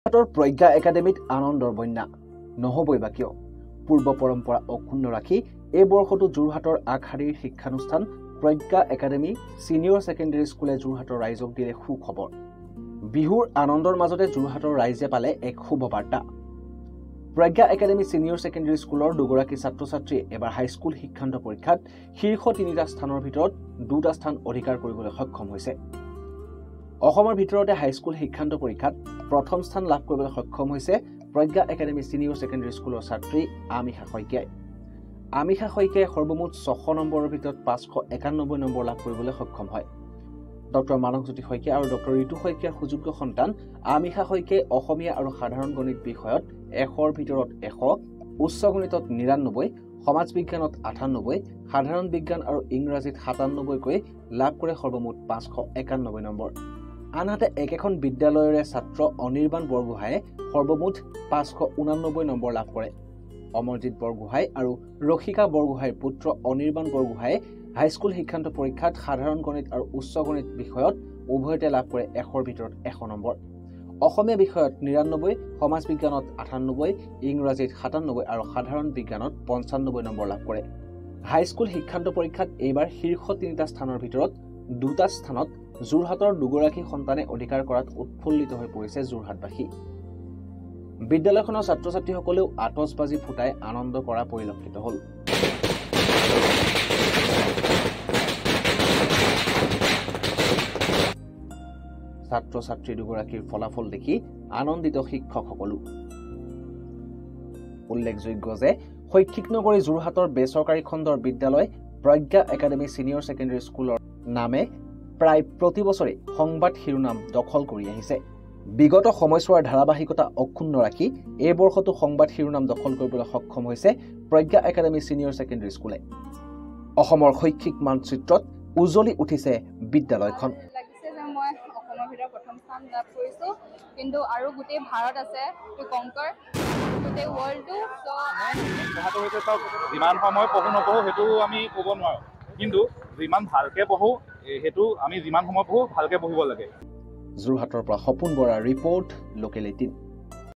যোৰহাটৰ প্ৰজ্ঞা একাডেমীত আনন্দৰ বন্যা নহবই বা কিয় পূৰ্ব পৰম্পৰা অক্ষুণ্ণ ৰাখি এই বৰ্ষতো যোৰহাটৰ আগশাৰীৰ শিক্ষানুষ্ঠান প্ৰজ্ঞা একাডেমী সিনিয়ৰ সেকেন্ডাৰী স্কুলে যোৰহাটৰ ৰাইজক দিলে সুখবৰ বিহুৰ আনন্দৰ মাজতে যোৰহাটৰ ৰাইজে পালে এক শুভবাৰ্তা প্ৰজ্ঞা একাডেমী সিনিয়ৰ সেকেন্ডাৰী স্কুলৰ দুগৰাকী ছাত্ৰ-ছাত্ৰীয়ে এবাৰ হাইস্কুল শিক্ষান্ত পৰীক্ষাত শীৰ্ষ ৩টা স্থানৰ ভিতৰত ২টা স্থান অধিকাৰ কৰিবলৈ সক্ষম হৈছে অসমৰ ভিতৰতে হাইস্কুল শিক্ষান্ত পৰীক্ষাত প্ৰথম স্থান লাভ কৰিবলৈ সক্ষম হৈছে প্ৰজ্ঞা একাডেমী সিনিয়ৰ সেকেন্ডাৰী স্কুলৰ ছাত্ৰী আমিষা শইকীয়াই আমিষা শইকীয়াই সৰ্বমুঠ ৬০০ নম্বৰৰ ভিতৰত ৫৯১ নম্বৰ লাভ কৰিবলৈ সক্ষম হয় ডক্টৰ মানসজ্যোতি শইকীয়া আৰু ডক্টৰ ঋতু শইকীয়াৰ সুযোগ্য সন্তান আমিষা শইকীয়াই অসমীয়া আৰু সাধাৰণ গণিত বিষয়ত ১০০ৰ ভিতৰত ১০০ উচ্চ গণিতত ৯৯ সমাজ বিজ্ঞানত ৯৮ সাধাৰণ বিজ্ঞান আৰু ইংৰাজীত ৯৭ কৈ লাভ কৰে সৰ্বমুঠ ৫৯১ নম্বৰ আনহাতে একেখন বিদ্যালয়ৰে ছাত্ৰ অনিৰ্বাণ বৰগোহাঁয়ে সৰ্বমুঠ ৫৮৯ নম্বৰ লাভ কৰে অমৰজিৎ বৰগোহাঁই আৰু ৰক্ষিকা বৰগোহাঁইৰ পুত্ৰ অনিৰ্বাণ বৰগোহাঁয়ে হাইস্কুল শিক্ষান্ত পৰীক্ষাত সাধাৰণ গণিত আৰু উচ্চ গণিত বিষয়ত উভয়তে লাভ কৰে ১০০ৰ ভিতৰত ১০০ নম্বৰ অসমীয়া বিষয়ত ৯৯ সমাজ বিজ্ঞানত ৯৮ ইংৰাজীত ৯৭ আৰু সাধাৰণ বিজ্ঞানত ৯৫ নম্বৰ লাভ কৰে হাইস্কুল শিক্ষান্ত পৰীক্ষাত এইবাৰ শীৰ্ষ ৩টা স্থানৰ ভিতৰত ২টা স্থানত যোৰহাটৰ দুগৰাকী সন্তানে অধিকাৰ কৰাত উৎফুল্লিত হৈ পৰিছে যোৰহাটবাসী বিদ্যালয়খনৰ ছাত্ৰ-ছাত্ৰীসকলেও আতচবাজি ফুটাই আনন্দ কৰা পৰিলক্ষিত হ'ল ছাত্ৰ-ছাত্ৰী দুগৰাকীৰ ফলাফল দেখি আনন্দিত শিক্ষকসকলো উল্লেখযোগ্য যে শৈক্ষিক নগৰী যোৰহাটৰ বেচৰকাৰী খণ্ডৰ বিদ্যালয় প্ৰজ্ঞা একাডেমী সিনিয়ৰ সেকেন্ডাৰী স্কুলৰ নামে প্ৰায় প্ৰতি বছৰে সংবাদ শিৰোনাম দখল কৰি আহিছে বিগত সময়ছোৱাৰ ধাৰাবাহিকতা অক্ষুণ্ণ ৰাখি এই বৰ্ষতো সংবাদ শিৰোনাম দখল কৰিবলৈ সক্ষম হৈছে প্ৰজ্ঞা একাডেমী সিনিয়ৰ সেকেন্ডাৰী স্কুলে অসমৰ শৈক্ষিক মানচিত্ৰত উজ্বলি উঠিছে বিদ্যালয়খন প্ৰথম স্থান লাভ কৰিছো কিন্তু আৰু গোটেই ভাৰত আছে টু কংকৰ গোটেই ৱৰ্ল্ডটো যিমান সময় পঢ়ো নপঢ়ো সেইটো আমি ক'ব নোৱাৰো কিন্তু যিমান ভালকে পঢ়ো সেইটো আমি যিমান সময় পঢ়ো ভালকে পঢ়িব লাগে যোৰহাটৰ পৰা সপোন বৰা ৰিপৰ্ট লোকেল 18